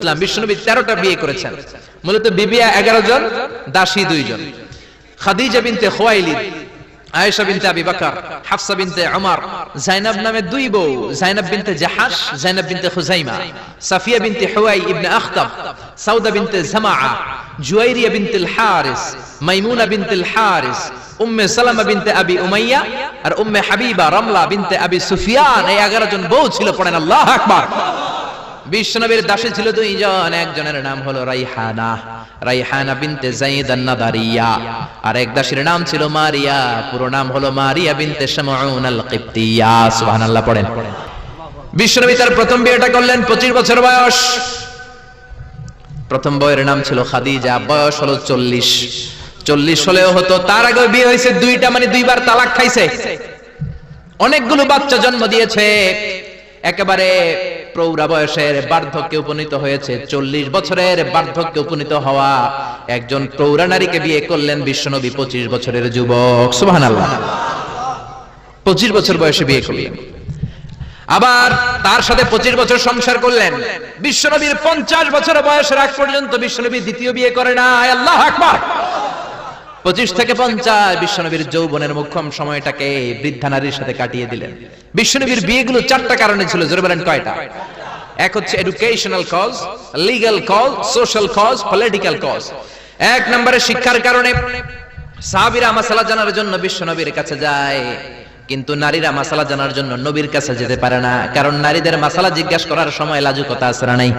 ইসলাম বিশ্বনবী 13টা বিয়ে করেছেন। মূলত বিবিয়া 11 জন, দাসী 2 জন। খাদিজা বিনতে খুয়াইলিদ, আয়েশা বিনতে আবি বকর, হাফসা বিনতে উমর, যায়েনব নামে 2 বউ, যায়েনব বিনতে জাহাশ, যায়েনব বিনতে খুজাইমা, সাফিয়া বিনতে হুয়াই ইবনে আখতাব, সাউদা বিনতে জামাআ, জুয়াইরিয়া বিনতে হারিস, মাইমুনা বিনতে হারিস, উম্মে সালামা বিনতে আবি উমাইয়া আর উম্মে হাবিবা রামলা বিনতে আবি সুফিয়ান। এই 11 জন বউ ছিল। পড়েন আল্লাহু আকবার। বিশ্বনবীর দাসী ছিল 2 জন। একজনের নাম হলো রাইহানা, রাইহানা বিনতে যায়েদ আন-নাদারিয়া। আর এক দাসীর নাম ছিল মারিয়া, পুরো নাম হলো মারিয়া বিনতে শামউন আল-কিবতিয়া। সুবহানাল্লাহ পড়েন। বিশ্বনবী তার প্রথম বিয়েটা করলেন 25 বছর বয়স। প্রথম বউয়ের নাম ছিল খাদিজা, বয়স হলো 40 হলেও হতো। তার আগে বিয়ে হয়েছে 2টা, মানে 2 বার তালাক খাইছে, অনেকগুলো বাচ্চা জন্ম দিয়েছে, একেবারে প্রৌঢ়া বয়সের বার্ধক্যে উপনীত হয়েছে। 40 বছরের বার্ধক্যে উপনীত হওয়া একজন প্রৌঢ়া নারীকে বিয়ে করলেন বিশ্বনবী 25 বছরের যুবক। সুবহানাল্লাহ, 25 বছর বয়সে বিয়ে করলেন। আবার তার সাথে 25 বছর সংসার করলেন। বিশ্বনবীর 50 বছর বয়সের আগ পর্যন্ত বিশ্বনবী দ্বিতীয় বিয়ে করে না। আল্লাহু আকবার। 25 থেকে 50 বিশ্বনবীর যৌবনের মুখ্যম সময়টাকে বৃদ্ধা নারীর সাথে কাটিয়ে দিলেন। বিশ্বনবীর বিয়েগুলো 4টা কারণে ছিল। জোরে বলেন কয়টা? এক হচ্ছে educational cause, legal cause, social cause, political cause. 1 নম্বরে শিক্ষার কারণে। সাহাবীরা মাসালা জানার জন্য বিশ্বনবীর কাছে যায়, কিন্তু নারীরা মাসালা জানার জন্য নবীর কাছে যেতে পারে না, কারণ নারীদের মাসালা জিজ্ঞাসা করার সময় লাজুকতা আছে না নাই?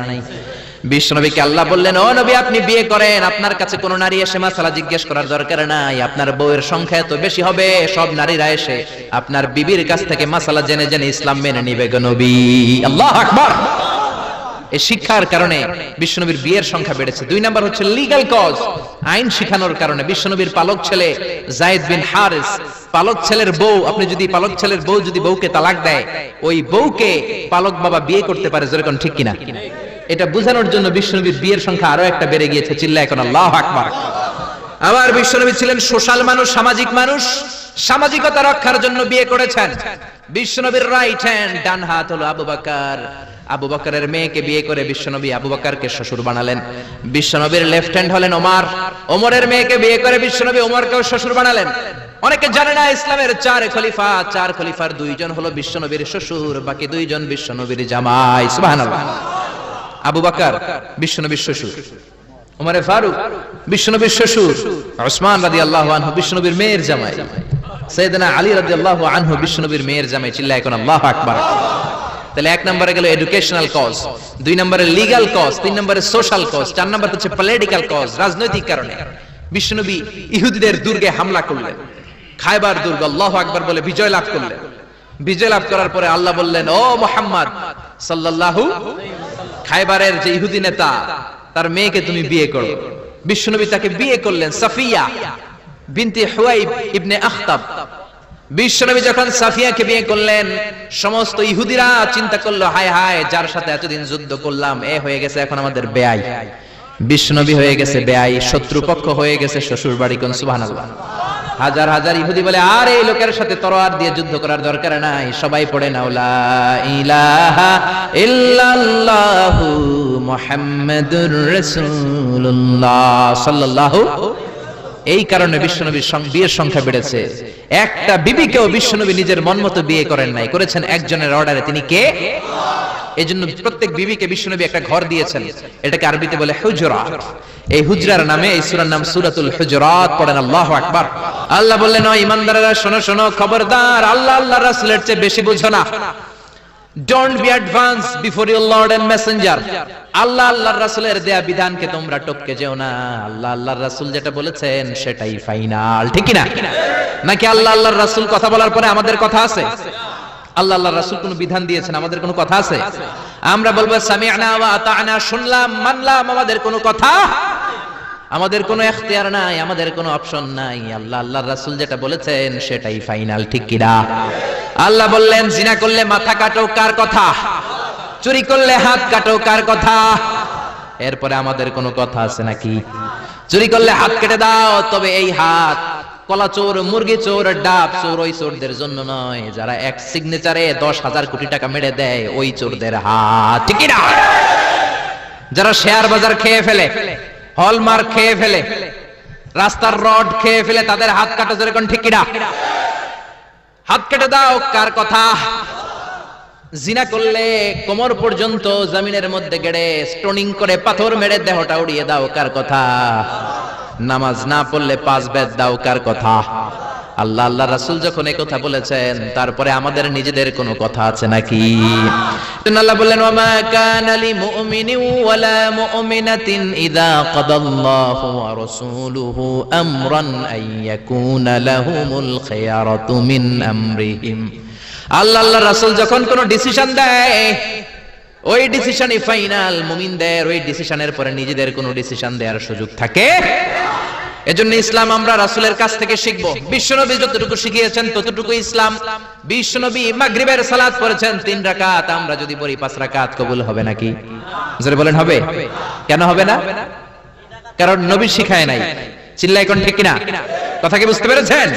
বিশ্বনবীকে আল্লাহ বললেন, ও নবী আপনি বিয়ে করেন, আপনার কাছে কোন নারী এসে মাসালা জিজ্ঞেস করার দরকার নাই। আপনার বউয়ের সংখ্যা এত বেশি হবে, সব নারীরা এসে আপনার বিবির কাছ থেকে মাসালা জেনে জেনে ইসলাম মেনে নিবে গো নবী। আল্লাহু আকবার। এই শিক্ষার কারণে বিশ্বনবীর বিয়ের সংখ্যা বেড়েছে। 2 নাম্বার হচ্ছে লিগ্যাল কজ, আইন শিখানোর কারণে। বিশ্বনবীর পালক ছেলে যায়েদ বিন হারিস, পালক ছেলের বউ, আপনি যদি পালক ছেলের বউ যদি বউকে তালাক দেয়, ওই বউকে পালক বাবা বিয়ে করতে পারে। জোরে কোন ঠিক কিনা? এটা বোঝানোর জন্য বিশ্বনবীর বিয়ের সংখ্যা আরো একটা বেড়ে গিয়েছে। চিল্লায় এখন আল্লাহু আকবার। আবার বিশ্বনবী ছিলেন সোশ্যাল মানুষ, সামাজিক মানুষ। সামাজিকতা রক্ষার জন্য বিয়ে করেছেন। বিশ্বনবীর রাইট হ্যান্ড, ডান হাত হলো আবু বকর। আবু বকরের মেয়েকে বিয়ে করে বিশ্বনবী আবু বকরকে শ্বশুর বানালেন। বিশ্বনবীর লেফট হ্যান্ড হলেন ওমর। ওমরের মেয়েকে বিয়ে করে বিশ্বনবী ওমরকেও শ্বশুর বানালেন। অনেকে জানে না ইসলামের 4 খলিফা, 4 খলিফার 2 জন হলো বিশ্বনবীর শ্বশুর, বাকি 2 জন বিশ্বনবীর জামাই। সুবহানাল্লাহ। আবু বকর বিশ্বনবীর শ্বশুর, ওমরে ফারুক বিশ্বনবীর শ্বশুর, উসমান রাদিয়াল্লাহু আনহু বিশ্বনবীর মেয়ের জামাই, সাইয়েদনা আলী রাদিয়াল্লাহু আনহু বিশ্বনবীর মেয়ের জামাই। চিল্লায় এখন আল্লাহু আকবার। তাহলে 1 নম্বরে গেল এডুকেশনাল কজ, 2 নম্বরে লিগ্যাল কজ, 3 নম্বরে সোশ্যাল কজ, 4 নম্বর হচ্ছে পলিটিক্যাল কজ, রাজনৈতিক কারণে। বিশ্বনবী ইহুদিদের দুর্গে হামলা করলেন, খায়বার দুর্গ, আল্লাহু আকবার বলে বিজয় লাভ করলেন। বিজয় লাভ করার পরে আল্লাহ বললেন, ও মুহাম্মদ সাল্লাল্লাহু, খায়বারের যে ইহুদি নেতা তার মেয়েকে তুমি বিয়ে করো। বিশ্বনবী তাকে বিয়ে করলেন, সাফিয়া বিনতে হুয়াইব ইবনে আখতাব। বিশ্বনবী যখন সাফিয়াকে বিয়ে করলেন, সমস্ত ইহুদিরা চিন্তা করলো, হায় হায়, যার সাথে এতদিন যুদ্ধ করলাম এ হয়ে গেছে এখন আমাদের বেয়াই। বিশ্বনবী হয়ে গেছে বেয়াই, শত্রুপক্ষ হয়ে গেছে শ্বশুর বাড়ি। কোন সুবহানাল্লাহ। হাজার হাজার ইহুদি বলে, আর এই লোকের সাথে তরোয়ার দিয়ে যুদ্ধ করার দরকার নাই। সবাই পড়ে নাও লা ইলাহা ইল্লাল্লাহু মুহাম্মাদুর রাসূলুল্লাহ সাল্লাল্লাহু। এই কারণে বিশ্বনবীর বিয়ের সংখ্যা বেড়েছে। একটা বিবিকেও বিশ্বনবী নিজের মন মতো বিয়ে করেন নাই, করেছেন একজনের অর্ডারে। তিনি কে? এজন্য প্রত্যেক বিবিকে বিশ্বনবী একটা ঘর দিয়েছেন, এটাকে আরবিতে বলে হুজরা। এই হুজরার নামে এই সূরার নাম সূরাতুল হুজরাত। পড়েন আল্লাহু আকবার। আল্লাহ বললেন, ও ঈমানদারেরা শোনো শোনো, খবরদার, আল্লাহ আল্লাহর রাসূলের চেয়ে বেশি বুঝো না। Don't be advance before your lord and messenger. আল্লাহ আল্লাহর রাসূলের দেয়া বিধানকে তোমরা টপকে যেও না। আল্লাহ আল্লাহর রাসূল যেটা বলেছেন সেটাই ফাইনাল। ঠিক কি না? নাকি আল্লাহ আল্লাহর রাসূল কথা বলার পরে আমাদের কথা আছে? আল্লাহ আল্লাহর রাসূল কোন বিধান দিয়েছেন, আমাদের কোনো কথা আছে? আমরা বলবো সামি'না ওয়া আতা'না, শুনলাম মানলাম, আমাদের কোনো কথা, আমাদের কোনো এখতিয়ার নাই, আমাদের কোনো অপশন নাই। আল্লাহ আল্লাহর রাসূল যেটা বলেছেন সেটাই ফাইনাল। ঠিক কি না? আল্লাহ বললেন, জিনা করলে মাথা কাটো, কার কথা? চুরি করলে হাত কাটো, কার কথা? এরপরে আমাদের কোনো কথা আছে নাকি? চুরি করলে হাত কেটে দাও, তবে এই হাত কলা চোর, মুরগি চোর, ডাব চোর, ওই চোরদের জন্য নয়, যারা এক সিগনেচারে 10,000 কোটি টাকা মেরে দেয়, ওই চোরদের হাত। ঠিক না? যারা শেয়ার বাজার খেয়ে ফেলে, হলমার্ক খেয়ে ফেলে, রাস্তার রড খেয়ে ফেলে, তাদের হাত কাটা জোরে কোন ঠিক কিনা? হাত কেটে দাও, কার কথা? জিনা করলে কোমর পর্যন্ত জমিনের মধ্যে গেড়ে স্টোনিং করে পাথর মেরে দেহটা উড়িয়ে দাও, কার কথা? নামাজ না পড়লে 5 বেদ দাও, কার কথা? আল্লাহ আল্লাহ রাসূল যখন এই কথা বলেছেন, তারপরে আমাদের নিজেদের কোনো কথা আছে নাকি? আল্লাহ বললেন, ওয়ামা কানা লিমুমিনিন ওয়ালা মুমিনাতিন ইযা কাদাল্লাহু ওয়া রাসূলুহু আমরান আইয়াকুনা লাহুমুল খিয়ারাতু মিন আমরিহিম। আল্লাহ আল্লাহ রাসূল যখন কোনো ডিসিশন দেয়, ওই ডিসিশনই ফাইনাল। মুমিনদের ওই ডিসিশনের পরে নিজেদের কোনো ডিসিশন দেওয়ার সুযোগ থাকে। এজন্য ইসলাম আমরা রাসূলের কাছ থেকে শিখব। বিশ্বনবী যতটুকু শিখিয়েছেন ততটুকু ইসলাম। বিশ্বনবী মাগরিবের সালাত পড়েছেন 3 রাকাত, আমরা যদি পড়ি 5 রাকাত, কবুল হবে নাকি? জোরে বলেন হবে? কেন হবে না? কারণ নবী শিখায় নাই। চিল্লায় কোন ঠিক কিনা? কথা কি বুঝতে পেরেছেন?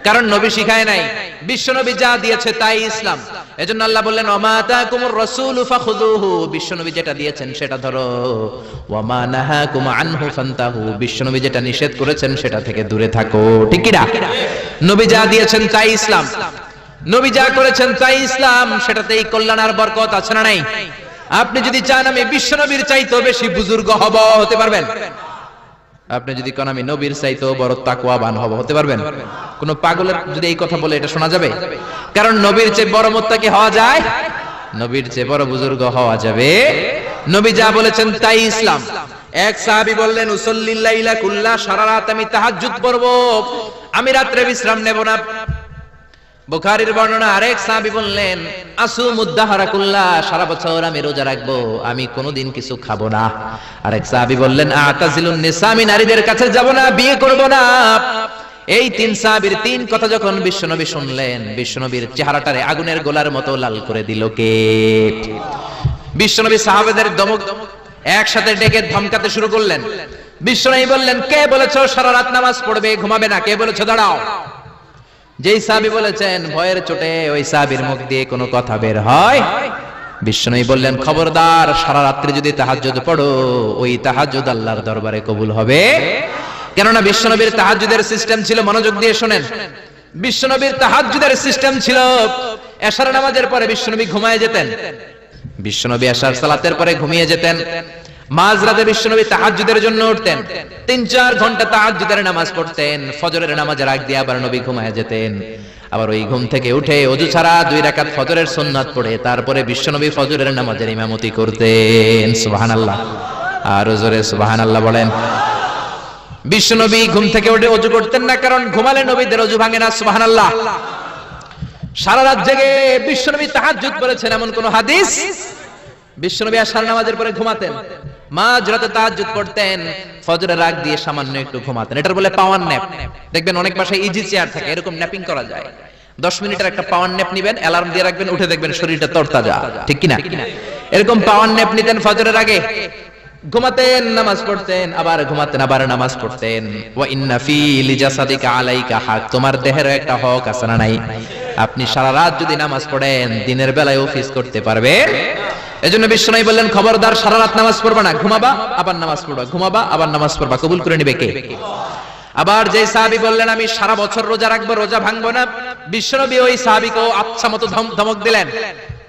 কারণ নবী শিখায় নাই, বিশ্বনবী যা দিয়েছে তাই ইসলাম। এজন্য আল্লাহ বললেন, ওমা তাকুমুর রাসূলু ফাখুযুহু, বিশ্বনবী যেটা দিয়েছেন সেটা ধরো। ওয়ামা নাহাকুম আনহু ফান্তাহু, বিশ্বনবী যেটা নিষেধ করেছেন সেটা থেকে দূরে থাকো। ঠিক কি না? নবী যা দিয়েছেন তাই ইসলাম, নবী যা করেছেন তাই ইসলাম, সেটাতেই কল্যাণ আর বরকত আছে না নাই? আপনি যদি চান আমি বিশ্বনবীর চাইতেও বেশি বুজুর্গ হব, হতে পারবেন? আপনি যদি কোন আমি নবীর চাইতেও বড় তাকওয়াবান হব, হতে পারবেন? কোন পাগলের যদি এই কথা বলে এটা শোনা যাবে? কারণ নবীর চেয়ে বড় মুত্তাকি হওয়া যায়, নবীর চেয়ে বড় বুজুর্গ হওয়া যাবে। নবী যা বলেছেন তাই ইসলাম। এক সাহাবী বললেন, উসাল্লিল লাইলা কুল্লা, সারা রাত আমি তাহাজ্জুদ পড়ব, আমি রাতে বিশ্রাম নেব না। বুখারীর বর্ণনা। আরেক সাহাবী বললেন, আসুমুদ দাহরা কুল্লা, সারা বছর আমি রোজা রাখবো, আমি কোনোদিন কিছু খাবো না। আরেক সাহাবী বললেন, আতাজিলুন নিসা, আমি নারীদের কাছে যাব না, বিয়ে করব না। এই 3 সাহাবীর 3 কথা যখন বিশ্বনবী শুনলেন, বিশ্বনবীর চেহারাটারে আগুনের গোলার মতো লাল করে দিল কে? বিশ্বনবী সাহাবাদের দমক একসাথে ডেকে ধমকাতে শুরু করলেন। বিশ্বনবী বললেন, কে বলেছো সারা রাত নামাজ পড়বে, ঘুমাবে না? কে বলেছো দাঁড়াও? যেই সাহাবী বলেছেন, ভয়ের চোটে ওই সাহাবীর মুখ দিয়ে কোনো কথা বের হয়। বিশ্বনবী বললেন, খবরদার, সারা রাত্রি যদি তাহাজ্জুদ পড়ো, ওই তাহাজ্জুদ আল্লাহর দরবারে কবুল হবে। কেননা বিশ্বনবীর তাহাজ্জুদের সিস্টেম ছিল, মনোযোগ দিয়ে শুনেন, বিশ্বনবীর তাহাজ্জুদের সিস্টেম ছিল, এশার নামাজের পরে বিশ্বনবী ঘুমায় যেতেন। বিশ্বনবী এশার সালাতের পরে ঘুমিয়ে যেতেন। মাঝরাতে বিশ্বনবী তাহাজ্জুদের জন্য উঠতেন, 3-4 ঘন্টা তাহাজ্জুদের নামাজ পড়তেন। ফজরের নামাজের আগ দিয়ে আবার নবী ঘুমায় যেতেন। আবার ওই ঘুম থেকে উঠে ওযু ছাড়া 2 রাকাত ফজরের সুন্নাত পড়ে তারপরে বিশ্বনবী ফজরের নামাজের ইমামতি করতেন। সুবহানাল্লাহ, আর জোরে সুবহানাল্লাহ বলেন। বিশ্বনবী ঘুম থেকে উঠে ওযু করতেন না, কারণ ঘুমালে নবীদের ওযু ভাঙে না। সুবহানাল্লাহ। সারা রাত জেগে বিশ্বনবী তাহাজ্জুদ পড়েছেন এমন কোন হাদিস? বিশ্বনবী আশার নামাজের পরে ঘুমাতেন, মাঝরাতে তাহাজ্জুদ পড়তেন, ফজরের আগ দিয়ে সামান্য একটু ঘুমাতেন। এটার বলে পাওয়ার ন্যাপ। দেখবেন অনেক বাসায় ইজি চেয়ার থাকে, এরকম ন্যাপিং করা যায়। 10 মিনিটের একটা পাওয়ার ন্যাপ নিবেন, অ্যালার্ম দিয়ে রাখবেন, উঠে দেখবেন শরীরটা তরতাজা। ঠিক কি না? এরকম পাওয়ার ন্যাপ নিতেন ফজরের আগে, ঘুমাতেন, নামাজ পড়তেন, আবার ঘুমাতেন, আবার নামাজ পড়তেন। ওয়া ইন্না ফি লিজাসাদিকা আলাইকা হক, তোমার দেহেরও একটা হক আছে না নাই? আপনি সারা রাত যদি নামাজ পড়েন, দিনের বেলায় অফিস করতে পারবেন। এজন্য বিশ্বনবী বললেন, খবরদার, সারা রাত নামাজ পড়বা না, ঘুমাবা আবার নামাজ পড়বা, ঘুমাবা আবার নামাজ পড়বা, কবুল করে নিবে কে? আবার যে সাহাবী বললেন, আমি সারা বছর রোজা রাখবো, রোজা ভাঙবো না, বিশ্বনবী ওই সাহাবীকে আচ্ছা মতো ধমক দিলেন,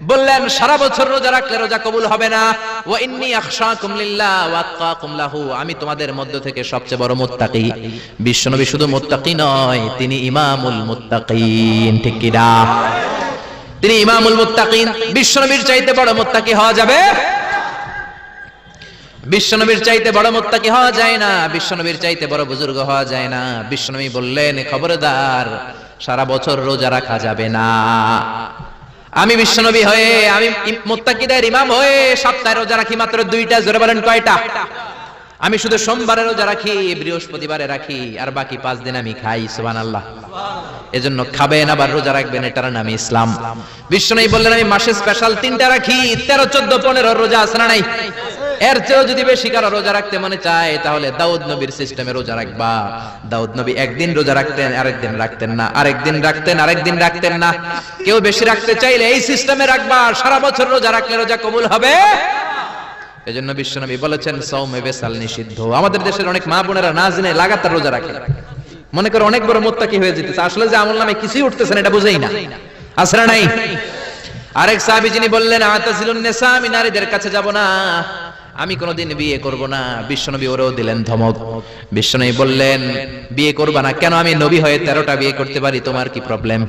বললেন, সারা বছর রোজা রাখলে রোজা কবুল হবে না। ওয়া ইন্নী আখশাকুম লিল্লাহ ওয়া আতকাকুম লাহু, আমি তোমাদের মধ্য থেকে সবচেয়ে বড় মুত্তাকি। বিশ্বনবী শুধু মুত্তাকি নয়, তিনি ইমামুল মুত্তাকিন। ঠিক কি না? তিনি ইমামুল মুত্তাকিন। বিশ্বনবীর চাইতে বড় মুত্তাকি হওয়া যাবে? বিশ্বনবীর চাইতে বড় মুত্তাকি হওয়া যায় না, বিশ্বনবীর চাইতে বড় বুজুর্গ হওয়া যায় না। বিশ্বনবী বললেন, খবরদার, সারা বছর রোজা রাখা যাবে না। আমি বিশ্বনবী হয়ে, আমি মুত্তাকিদের ইমাম হয়ে সপ্তাহে রোজা রাখি মাত্র 2টা। জোরে বলেন কয়টা? আমি শুধু সোমবারে রোজা রাখি, বৃহস্পতিবারে রাখি, আর বাকি 5 দিন আমি খাই। সুবহানাল্লাহ। এজন্য খাবেন আবার রোজা রাখবেন, এটার নাম ইসলাম। বিশ্বনবী বললেন, আমি মাসে স্পেশাল 3টা রাখি, 13, 14, 15 রোজা আছে না নাই? এর চেয়েও যদি বেশি কারো রোজা রাখতে মনে চায়, তাহলে দাউদ নবীর সিস্টেমে রোজা রাখবা। দাউদ নবী একদিন রোজা রাখতেন, আরেকদিন রাখতেন না, আরেকদিন রাখতেন, আরেকদিন রাখতেন না। কেউ বেশি রাখতে চাইলে এই সিস্টেমে রাখবা, সারা বছর রোজা রাখলে রোজা কবুল হবে। এজন্য বিশ্বনবী বলেছেন সাওমে বেসাল নিষিদ্ধ। আমাদের দেশের অনেক মা বোনেরা না জেনে লাগাতার রোজা রাখে, মনে করে অনেক বড় মুত্তাকি হয়ে যেতেছে, আসলে যে আমল নামে কিছুই উঠতেছে না এটা বুঝেই না। আসরা নাই। আরেক সাহাবী যিনি বললেন আতাজিলুন নিসা, আমি নারীদের কাছে যাব না, আমি কোনোদিন বিয়ে করব না। বিশ্বনবী ওরেও দিলেন ধমক। বিশ্বনবী বললেন বিয়ে করবা না কেন? আমি নবী হয়ে 13টা বিয়ে করতে পারি, তোমার কি প্রবলেম?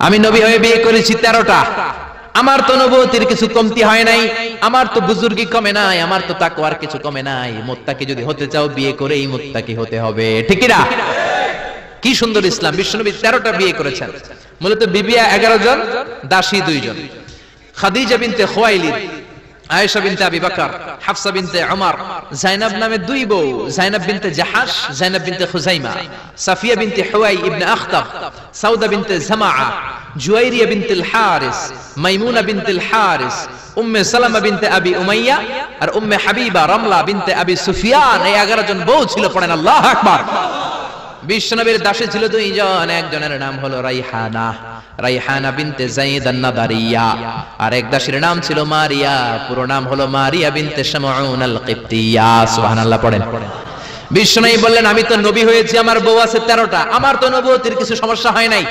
আমি নবী হয়ে বিয়ে করেছি 13টা, আমার তো নবুয়তির কিছু কমতি হয় নাই, আমার তো বুজুর্গি কমে নাই, আমার তো তাকওয়ার কিছু কমে নাই। মুত্তাকি যদি হতে চাও বিয়ে করেই মুত্তাকি হতে হবে, ঠিক কি না? কি সুন্দর ইসলাম! বিশ্বনবী 13টা বিয়ে করেছেন। মূলত বিবিয়া 11 জন, দাসী 2 জন। খাদিজা বিনতে খুয়াইলিদ, আয়েশা বিনতে আবি বকর, হাফসা বিনতে উমর, যায়েনব নামে 2 বউ, যায়েনব বিনতে জাহাশ, যায়েনব বিনতে খুজাইমা, সাফিয়া বিনতে হুয়াই ইবনে আখতাব, সাউদা বিনতে জামাআ, জুয়াইরিয়া বিনতে আল হারিস, মাইমুনা বিনতে আল হারিস, উম্মে সালামা বিনতে আবি উমাইয়া আর উম্মে হাবিবা রামলা বিনতে আবি সুফিয়ান। এই 11 জন বউ ছিল। পড়েন আল্লাহু আকবার। বিশ্বনবীর দাসী ছিল 2 জন, একজনের নাম হলো রাইহানা, রাইহানা বিনতে যায়েদ আন-নাদারিয়া, আর এক দাসীর নাম ছিল মারিয়া, পুরো নাম হলো মারিয়া বিনতে শামউন আল-কিবতিয়া। সুবহানাল্লাহ পড়েন। বিশ্বনবী বললেন আমি তো নবী হয়েছি, আমার বউ আছে 13টা, আমার তো নবুয়তির কিছু সমস্যা হয় নাই,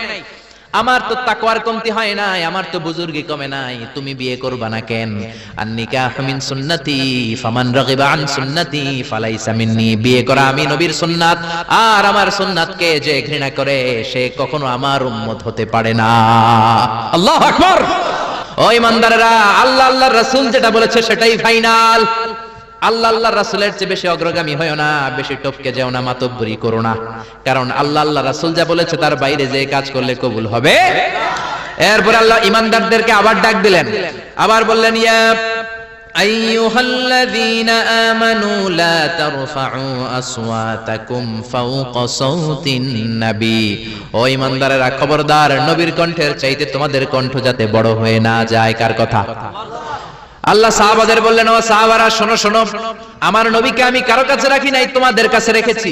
আমার তো তাকওয়ার কমতি হয় নাই, আমার তো বুজুর্গি কমে নাই, তুমি বিয়ে করবা না কেন? আন-নিকাহু মিন সুন্নতি ফামান রাগিবা আন সুন্নতি ফালাইসা মিন্নি। বিয়ে করা আমি নবীর সুন্নাত, আর আমার সুন্নাতকে যে ঘৃণা করে সে কখনো আমার উম্মত হতে পারে না। আল্লাহু আকবার। ও ইমানদারেরা, আল্লাহ আল্লাহর রাসূল যেটা বলেছে সেটাই ফাইনাল। আল্লাহ আল্লাহর রাসূলের চেয়ে বেশি অগ্রগামী হয়ো না, বেশি টপকে যাও না, মাতব্বরি করো না, কারণ আল্লাহ আল্লাহর রাসূল যা বলেছে তার বাইরে যে কাজ করলে কবুল হবে। এরপর আল্লাহ ইমানদারদেরকে আবার ডাক দিলেন, আবার বললেন ইয়া আইয়ুহাল্লাযীনা আমানু লা তারফাউ আসওয়াতাকুম ফাওকা সাওতিন নবী। ও ইমানদারেরা খবরদার, নবীর কণ্ঠের চাইতে তোমাদের কণ্ঠ যাতে বড় হয়ে না যায়। কার কথা? আল্লাহ সাহাবাদের বললেন ও সাহাবারা শোনো শোনো, আমার নবীকে আমি কারো কাছে রাখি নাই, তোমাদের কাছে রেখেছি।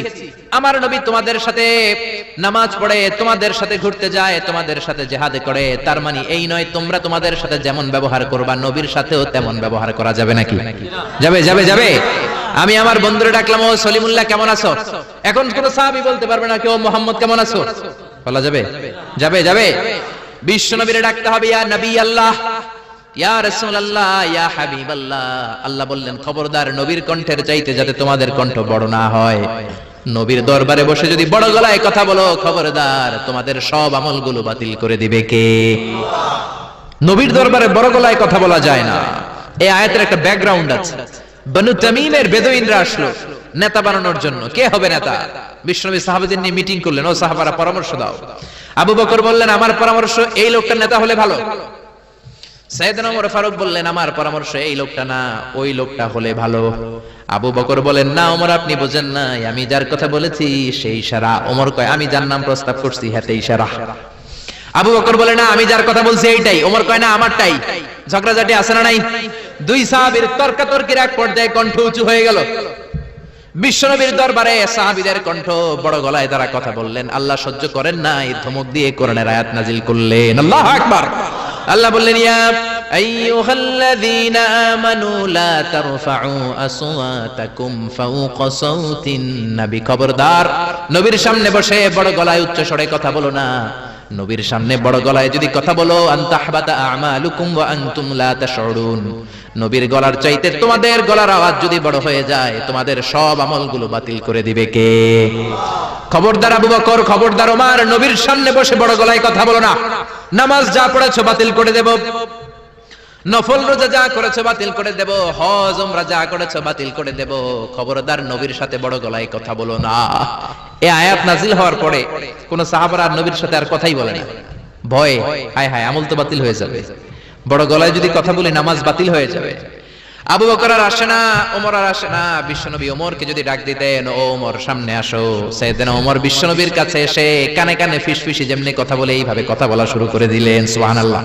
আমার নবী তোমাদের সাথে নামাজ পড়ে, তোমাদের সাথে ঘুরতে যায়, তোমাদের সাথে জিহাদে করে, তার মানে এই নয় তোমরা তোমাদের সাথে যেমন ব্যবহার করবা নবীর সাথেও তেমন ব্যবহার করা যাবে নাকি? যাবে যাবে যাবে। আমি আমার বন্ধুরে ডাকলাম ও সলিমুল্লাহ কেমন আছো? এখন কোন সাহাবী বলতে পারবে না কেউ মুহাম্মদ কেমন আছো? বলা যাবে? যাবে যাবে। বিশ্ব নবীরে ডাকতে হবে ইয়া নবী আল্লাহ, ইয়া রাসূলুল্লাহ, ইয়া হাবিবাল্লাহ। আল্লাহ বললেন খবরদার, নবীর কণ্ঠের চাইতে যাতে তোমাদের কণ্ঠ বড় না হয়। নবীর দরবারে বসে যদি বড় গলায় কথা বলো, খবরদার তোমাদের সব আমলগুলো বাতিল করে দিবে কে? নবীর দরবারে বড় গলায় কথা বলা যায় না। এই আয়াতের একটা ব্যাকগ্রাউন্ড আছে। বনু তামিমের বেদুইনরা আসলো নেতা বানানোর জন্য। কে হবে নেতা? বিশ্বনবী সাহাবাদের নিয়ে মিটিং করলেন, ও সাহাবারা পরামর্শ দাও। আবু বকর বললেন আমার পরামর্শ এই লোকটা নেতা হলে ভালো। সাইয়েদনা ওমর ফারুক বললেন আমার পরামর্শ এই লোকটা না, ওই লোকটা হলে ভালো। আবু বকর বলেন না ওমর আপনি বোঝেন নাই, আমি যার কথা বলেছি সেই ইশারা। ওমর কয় আমি যার নাম প্রস্তাব করছি হাতে ইশারা। আবু বকর বলে না আমি যার কথা বলছি এইটাই। ওমর কয় না আমারটাই। ঝগড়াঝাটি আছে না নাই? দুই সাহাবীর তর্কাতর্কির এক পর্যায়ে কণ্ঠ উঁচু হয়ে গেল। বিশ্বনবীর দরবারে সাহাবীদের কণ্ঠ বড় গলায় তারা কথা বললেন। আল্লাহ সহ্য করেন নাই, ধমক দিয়ে কোরআনের আয়াত নাজিল করলেন। আল্লাহু আকবার। আল্লাহ বললেন ইয়া আইয়ুহাল্লাযীনা আমানু লা তারফাউ আসওয়াতাকুম ফাওকা সাওতিন নবী। খবরদার, নবীর সামনে বসে বড় গলায় উচ্চ স্বরে কথা বলো না। নবীর সামনে বড় গলায় যদি কথা বলো আনতাহবাতা আমালুকুম ওয়া আনতুম লা তাশউরুন, নবীর গলার চাইতে তোমাদের গলার আওয়াজ যদি বড় হয়ে যায় তোমাদের সব আমলগুলো বাতিল করে দিবে কে? খবরদার আবু বকর, খবরদার ওমর, নবীর সামনে বসে বড় গলায় কথা বলো না। নামাজ যা পড়েছো বাতিল করে দেব, নফল রোজা যা করেছো বাতিল করে দেব, হজ উমরা যা করেছো বাতিল করে দেব। খবরদার নবীর সাথে বড় গলায় কথা বলো না। এই আয়াত নাজিল হওয়ার পরে কোন সাহাবারা নবীর সাথে আর কথাই বলে না। ভয়, হায় হায় আমল তো বাতিল হয়ে যাবে, বড় গলায় যদি কথা বলি নামাজ বাতিল হয়ে যাবে। আবু বকর আর আসে না, ওমর আর আসে না। বিশ্বনবী ওমরকে যদি ডাক দিতেন, ও ওমর সামনে আসো, সাইয়েদনা ওমর বিশ্বনবীর কাছে এসে কানে কানে ফিসফিসি যেমনি কথা বলে এইভাবে কথা বলা শুরু করে দিলেন। সুবহানাল্লাহ।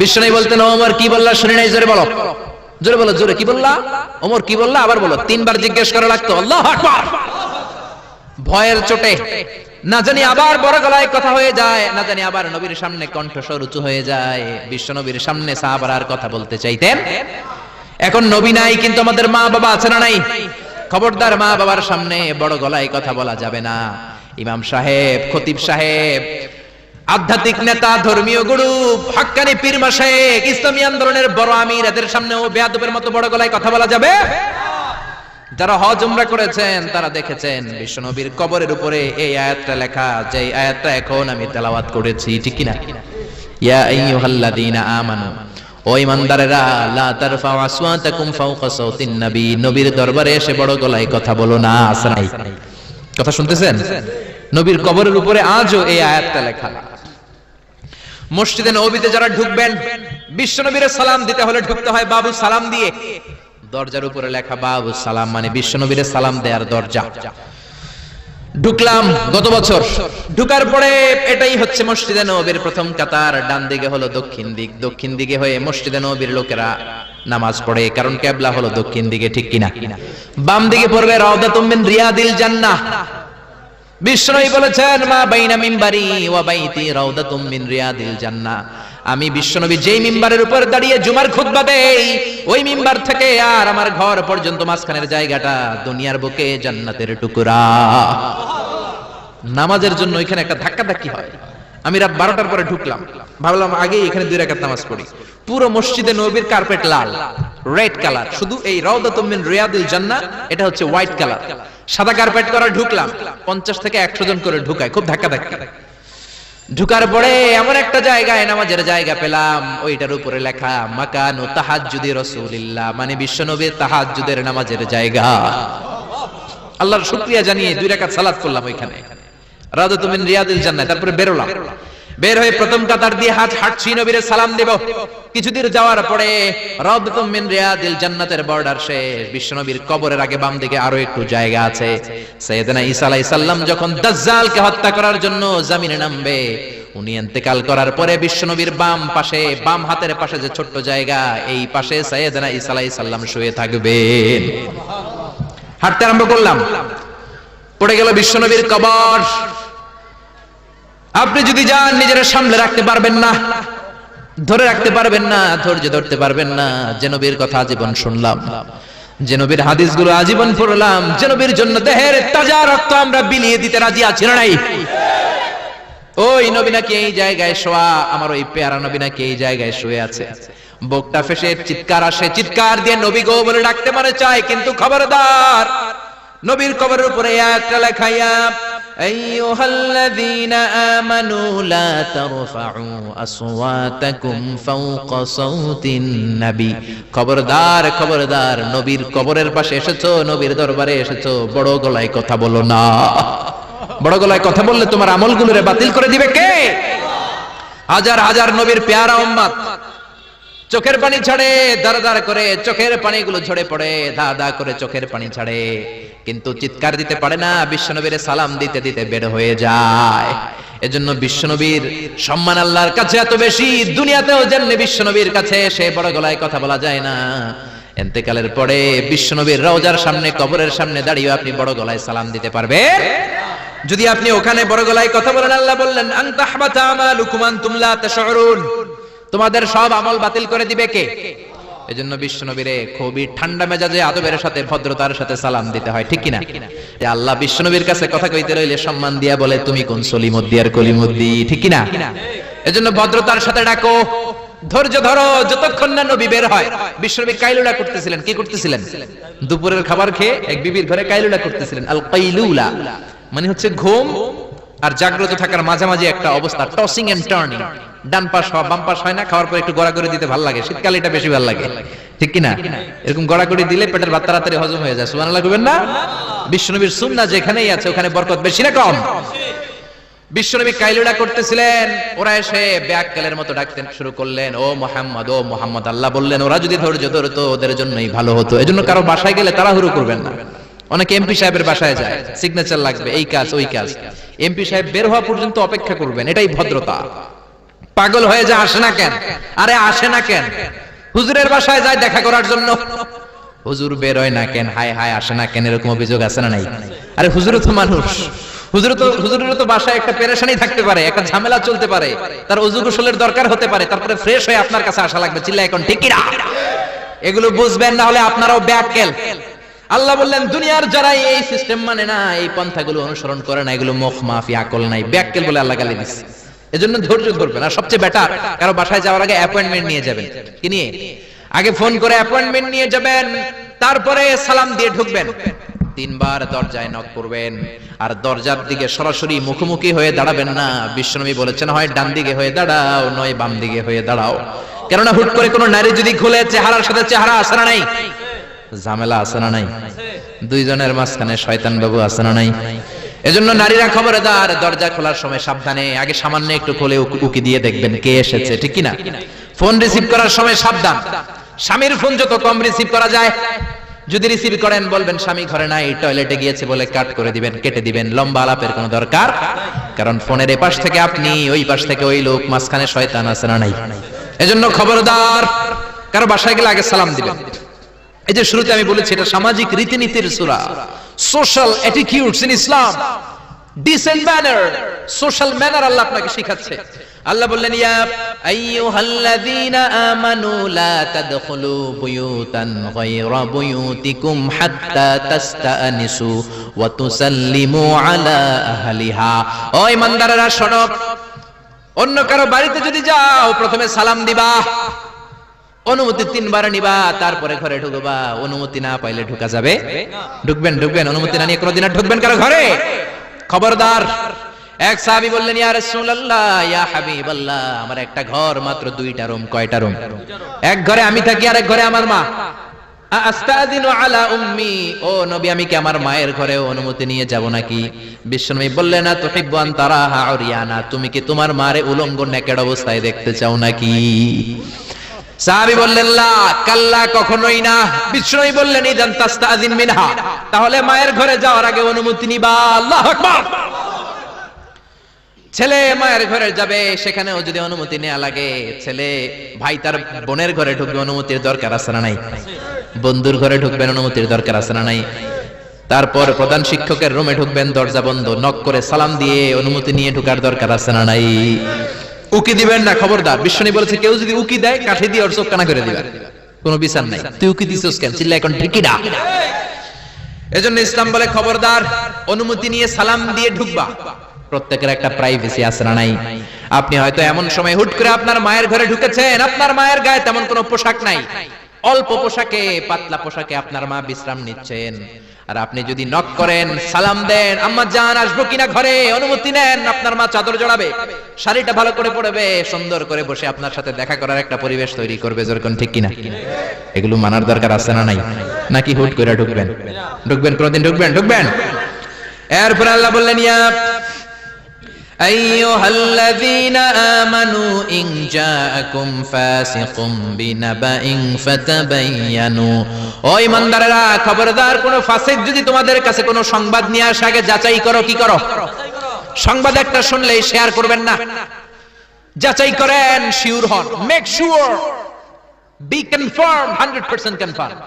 বিশ্বনবী বলতেন ওমর কি বললা শুনি নাই, জোরে বলো, জোরে বলো, জোরে কি বললা? ওমর কি বললা আবার বলো। 3 বার জিজ্ঞেস করা লাগতো। আল্লাহু আকবার। ভয়ের চোটে না জানি আবার বড় গলায় কথা হয়ে যায়, না জানি আবার নবীর সামনে কণ্ঠস্বর উঁচু হয়ে যায়। বিশ্বনবীর সামনে সাহাবারা আর কথা বলতে চাইতেন। এখন নবী নাই, কিন্তু আমাদের মা বাবা আছে না নাই? খবরদার, মা বাবার সামনে বড় গলায় কথা বলা যাবে না। ইমাম সাহেব, খতিব সাহেব, আধ্যাত্মিক নেতা, ধর্মীয় গুরু, হাক্কানি পীর মাশায়েখ, ইসলামী আন্দোলনের বড় আমির, এদের সামনেও বেয়াদবের মতো বড় গলায় কথা বলা যাবে? যারা হজ উমরা করেছেন তারা দেখেছেন বিশ্বনবীর কবরের উপরে এই আয়াতটা লেখা, যে আয়াতটা এখন আমি তেলাওয়াত করেছি, ঠিক কি না? ইয়া আইয়ুহাল্লাযীনা আমানু, ও ঈমানদারেরা, লা তারফাউ আসওয়াতাকুম ফাওকা সাওতিন নবী, নবীর দরবারে এসে বড় গলায় কথা বলো না। আছে নাই? কথা শুনতেছেন? নবীর কবরের উপরে আজও এই আয়াতটা লেখা। মসজিদে নববীতে যারা ঢুকবেন, বিশ্বনবীর সালাম দিতে হলে ঢুকতে হয় বাবু সালাম দিয়ে। দরজার উপরে লেখা বাবু সালাম, মানে বিশ্বনবীর সালাম দেওয়ার দরজা। ঢুকলাম গত বছর, ঢুকার পরে এটাই হচ্ছে মসজিদে নববীর প্রথম কাতার। ডান দিকে হলো দক্ষিণ দিক, দক্ষিণ দিকে হয়ে মসজিদে নববীর লোকেরা নামাজ পড়ে, কারণ কিবলা হলো দক্ষিণ দিকে, ঠিক কিনা? বাম দিকে পড়বে রাউদাতুম মিন রিয়াদিল জান্নাহ। বিশ্বনবী বলেছেন, মা বাইনা মিম্বারি ওয়া বাইতি রাউদাতুম মিন রিয়াদিল জান্নাহ। আমি বিশ্বনবী যেই মিম্বারের উপর দাঁড়িয়ে জুমার খুতবা দেই, ওই মিম্বার থেকে আর আমার ঘর পর্যন্ত মাঝখানের জায়গাটা দুনিয়ার বুকে জান্নাতের টুকরা। নামাজের জন্য এখানে একটা ধাক্কাধাক্কি হয়। আমি রাত 12টার পরে ঢুকলাম, ভাবলাম আগে এখানে 2 রাকাত নামাজ পড়ি। পুরো মসজিদে নববীর কার্পেট লাল, রেড কালার, শুধু এই রাউদাতুম মিন রিয়াদিল জান্নাহ এটা হচ্ছে হোয়াইট কালার, সাদা কার্পেট করা। ঢুকলাম, 50 থেকে 100 জন করে ঢুকায়, খুব ধাক্কাধাক্কি। ঢুকার পরে এমন একটা জায়গায় নামাজের জায়গা পেলাম, ওইটার উপরে লেখা মাকানু তাহাজ্জুদি রাসূলিল্লাহ, মানে বিশ্বনবীর তাহাজ্জুদের নামাজের জায়গা। আল্লাহর শুকরিয়া জানিয়ে 2 রাকাত সালাত করলাম ওইখানে, রাউদাতুম মিন রিয়াদিল জান্নাহ। তারপরে বেরোলাম, বের হয়ে প্রথম কাতার দিয়ে হাঁটছি, নবীর সালাম দেব। কিছুদূর যাওয়ার পরে রাউদাতুম মিন রিয়াদিল জান্নাতের বর্ডার শেষ। বিশ্বনবীর কবরের আগে বাম দিকে আরো একটু জায়গা আছে। সাইয়েদনা ঈসা আলাইহিস সালাম যখন দাজ্জালকে হত্যা করার জন্য জমিনে নামবে, উনি ইন্তেকাল করার পরে বিশ্বনবীর বাম পাশে, বাম হাতের পাশে যে ছোট্ট জায়গা, এই পাশে সাইয়েদনা ঈসা আলাইহিস সালাম শুয়ে থাকবেন। হাঁটতে আরম্ভ করলাম, পড়ে গেল বিশ্বনবীর কবর। আপনি যদি যান, নিজের সামলে রাখতে পারবেন না, ধরে রাখতে পারবেন না, ধৈর্য ধরতে পারবেন না। যে নবীর কথা আজীবন শুনলাম, যে নবীর হাদিসগুলো আজীবন পড়লাম, যে নবীর জন্য দেহের তাজা রক্ত আমরা বিলিয়ে দিতে রাজি আছি না নাই? ওই নবী নাকি এই জায়গায় শোয়া, আমার ওই পেয়ারা নবী নাকি এই জায়গায় শুয়ে আছে। বুকটা ফেসে চিৎকার আসে, চিৎকার দিয়ে নবী গো বলে ডাকতে মনে চায়, কিন্তু খবরদার, নবীর কবরের উপরে একটা লেখাইয়া আইয়ুহাল্লাযীনা আমানু লা তারফাউ আসওয়াতাকুম ফাওকা সাওতিন নবী। খবরদার, খবরদার, নবীর কবরের পাশে এসেছো, নবীর দরবারে এসেছো, বড় গলায় কথা বলো না। বড় গলায় কথা বললে তোমার আমলগুলোরে বাতিল করে দিবে কে? হাজার হাজার নবীর পেয়ারা উম্মত চোখের পানি ছাড়ে, দাঁড় দাঁড় করে চোখের পানিগুলো ঝরে পড়ে, দা দা করে চোখের পানি ছাড়ে, কিন্তু চিৎকার দিতে পারে না। বিশ্বনবীর সালাম দিতে দিতে বের হয়ে যায়। এজন্য বিশ্বনবীর সম্মান আল্লাহর কাছে এত বেশি, দুনিয়াতেও যেমনি বিশ্বনবীর কাছে সে বড় গলায় কথা বলা যায় না, ইন্তেকালের পরে বিশ্বনবীর রওজার সামনে, কবরের সামনে দাঁড়িয়ে আপনি বড় গলায় সালাম দিতে পারবেন? যদি আপনি ওখানে বড় গলায় কথা বলেন, আল্লাহ বললেন আন তাহবাতা আমালুকুম আনতুম লা তাশউরুন, তোমাদের সব আমল বাতিল করে দিবে কে? এজন্য বিশ্বনবীরে খুবই ঠান্ডা মেজাজে, আদবের সাথে, ভদ্রতার সাথে সালাম দিতে হয়, ঠিক কিনা? আল্লাহ বিশ্বনবীর কাছে কথা কইতে রইলে সম্মান দিয়া বলে, তুমি কোন সলিমুদ্দি আর কলিমুদ্দি, ঠিক কিনা? এজন্য ভদ্রতার সাথে ডাকো, ধৈর্য ধরো যতক্ষণ না নবী বের হয়। বিশ্বনবী কাইলুলা করতেছিলেন। কি করতেছিলেন? দুপুরের খাবার খেয়ে এক বিবির ঘরে কাইলুলা করতেছিলেন। আল কাইলুলা মানে হচ্ছে ঘুম আর জাগ্রত থাকার মাঝামাঝি একটা অবস্থা, টসিং এন্ড টার্নিং। ডান পাশ হওয়া, বাম পাশ হয় না। খাওয়ার পর একটু গড়াগড়ি দিতে ভালো লাগে, শীতকালে এটা বেশি ভালো লাগে, ঠিক কিনা? এরকম গড়াগড়ি দিলে পেটের ভাত তাড়াতাড়ি হজম হয়ে যায়। সুবহানাল্লাহ কইবেন না? বিশ্বনবীর সুন্নাহ যেখানেই আছে ওখানে বরকত বেশি না কম? বিশ্বনবী কাইলুলা করতেছিলেন, ওরা এসে ব্যাককালের মতো ডাকতে শুরু করলেন, ও মুহাম্মদ, ও মুহাম্মদ। আল্লাহ বললেন, ওরা যদি ধৈর্য ধরতো ওদের জন্যই ভালো হতো। এজন্য কারো বাসায় গেলে তাড়াহুড়ো করবেন না। অনেকে এমপি সাহেবের বাসায় যায়, সিগনেচার লাগবে, এই কাজ ওই কাজ, এমপি সাহেব বের হওয়া পর্যন্ত অপেক্ষা করবেন, এটাই ভদ্রতা। পাগল হয়ে যায়, আসে না কেন? আরে আসে না কেন? হুজুরের বাসায় যায় দেখা করার জন্য, হুজুর বের হয় না কেন? হায় হায়, আসে না কেন? এরকম অভিযোগ আছে না নাই? আরে হুজুরও তো মানুষ, হুজুরের তো বাসায় একটা পেরেশানি থাকতে পারে, একটা ঝামেলা চলতে পারে, তার ওযু গোসলের দরকার হতে পারে, তারপরে ফ্রেশ হয়ে আপনার কাছে আসা লাগবে। চিল্লা এখন ঠিক কি না? এগুলো বুঝবেন, না হলে আপনারাও ব্যাককেল। আল্লাহ বললেন দুনিয়ার যারা এই সিস্টেম মানে না, এই পন্থাগুলো অনুসরণ করে না, এগুলো মুখ মাফি, আকল নাই, ব্যাককেল বলে আল্লাহ গালি দিচ্ছে। এজন্য ধৈর্য ধরবেন। আর সবচেয়ে বেটার, কারো বাসায় যাওয়ার আগে অ্যাপয়েন্টমেন্ট নিয়ে যাবেন। কি নিয়ে? আগে ফোন করে অ্যাপয়েন্টমেন্ট নিয়ে যাবেন, তারপরে সালাম দিয়ে ঢুকবেন। 3 বার দরজায় নক করবেন, আর দরজার দিকে সরাসরি মুখোমুখি হয়ে দাঁড়াবেন না। বিশ্বনবী বলেছেন হয় ডান দিকে হয়ে দাঁড়াও, নয় বাম দিকে হয়ে দাঁড়াও। কেননা হুট করে কোনো নারী যদি খুলে, চেহারার সাথে চেহারা আছে না নাই? ঝামেলা আছে না নাই? দুইজনের মাঝখানে শয়তান বাবু আছে না নাই? এজন্য নারীরা খবরদার, দরজা খোলার সময় সাবধানে, আগে সামান্য একটু খুলে উকি দিয়ে দেখবেন কে এসেছে, ঠিক কি না? ফোন রিসিভ করার সময় সাবধান, স্বামীর ফোন যত কম রিসিভ করা যায়। যদি রিসিভ করেন বলবেন স্বামী ঘরে নাই, টয়লেটে গিয়েছে বলে কাট করে দিবেন, কেটে দিবেন। লম্বা আলাপের কোনো দরকার, কারণ ফোনের এপাশ থেকে আপনি, ওই পাশ থেকে ওই লোক, মাঝখানে শয়তান আছে না নাই? এজন্য খবরদার, কারো বাসায় গেলে আগে সালাম দিবেন। এই যে শুরুতে আমি বলেছি, এটা সামাজিক রীতিনীতির সূরা, social attitudes in Islam, decent manner, social manner আল্লাহ আপনাকে শিখাচ্ছে। আল্লাহ বললেন ইয়া আইয়ুহাল্লাযীনা আমানু লা তাদখুলু বুয়ুতান গায়রা বুয়ুতিকুম হাত্তা তাস্তানিসু ওয়া তুসাল্লিমু আলা আহলিহা। ও ঈমানদারেরা শোনো, অন্য কারো বাড়িতে যদি যাও প্রথমে সালাম দিবা, অনুমতি 3 বার নিবা, তারপরে ঘরে ঢুকবা। অনুমতি না পাইলে ঢোকা যাবে? ঢুকবেন, অনুমতি না নিয়ে কোনোদিন আর ঢুকবেন কারো ঘরে? খবরদার। এক সাহাবী বললেন ইয়া রাসূলুল্লাহ, ইয়া হাবিবাল্লাহ, আমার একটা ঘর, মাত্র 2টা রুম। কয়টা রুম? এক ঘরে আমি থাকি, আর এক ঘরে আমার মা। আস্তাযিনু আলা উম্মি, ও নবী, আমি কি আমার মায়ের ঘরে অনুমতি নিয়ে যাব নাকি? বিশ্বনবী বললেন না তুহিব্বু আন তারাহা উরিয়ানা, তুমি কি তোমার মারে উলঙ্গ নেকেড অবস্থায় দেখতে চাও নাকি? সাহাবী বললেন লা, কাল্লা, কখনোই না। বিশ্বনবী বললেন ইদান তাস্তাযিন মিনহা, তাহলে মায়ের ঘরে যাওয়ার আগে অনুমতি নিবা। আল্লাহু আকবার। ছেলে মায়ের ঘরে যাবে, সেখানেও যদি অনুমতি নেওয়া লাগে, ছেলে ভাই তার বোনের ঘরে ঢুকবে, অনুমতির দরকার আছে না নাই? বন্ধুর ঘরে ঢুকবেন, অনুমতির দরকার আছে না নাই? তারপর প্রধান শিক্ষকের রুমে ঢুকবেন, দরজা বন্ধ, নক করে সালাম দিয়ে অনুমতি নিয়ে ঢোকার দরকার আছে না নাই? উকি দিবেন না, খবরদার। বিশ্বনবী বলেছে কেউ যদি উকি দেয়, কাঠি দিয়ে ওর চোখ কানা করে দিবা, কোনো বিচার নাই। তুই উকি দিছিস কেন? চিল্লা এখন ঠিকই না। এজন্য ইসলাম বলে খবরদার, অনুমতি নিয়ে সালাম দিয়ে ঢুকবা। প্রত্যেকের একটা প্রাইভেসি আছে না নাই? আপনি হয়তো এমন সময় হুট করে আপনার মায়ের ঘরে ঢুকেছেন, আপনার মায়ের গায়ে তেমন কোনো পোশাক নাই, অল্প পোশাকে, পাতলা পোশাকে আপনার মা বিশ্রাম নিচ্ছেন। আর আপনি যদি নক করেন, সালাম দেন, আম্মা জান আসবো কিনা ঘরে, অনুমতি নেন, আপনার মা চাদর জড়াবে, শাড়িটা ভালো করে পরবে, সুন্দর করে বসে আপনার সাথে দেখা করার একটা পরিবেশ তৈরি করবে। যেরকম ঠিক কিনা? এগুলো মানার দরকার আছে না নাই? নাকি হুট করে ঢুকবেন? কোনদিন ঢুকবেন। এরপর আল্লাহ বললেন ইয়া আইয়ুহাল্লাযীনা আমানু ইন জাআকুম ফাসিকুম বিনাবাইন ফাতাবায়ানু, ও ঈমানদারেরা খবরদার, কোন ফাসিক যদি তোমাদের কাছে কোন সংবাদ নিয়ে আসে, আগে যাচাই করো। কি করো? সংবাদ একটা শুনলেই শেয়ার করবেন না, যাচাই করেন, শিওর হন, make sure, be confirm, 100% confirm,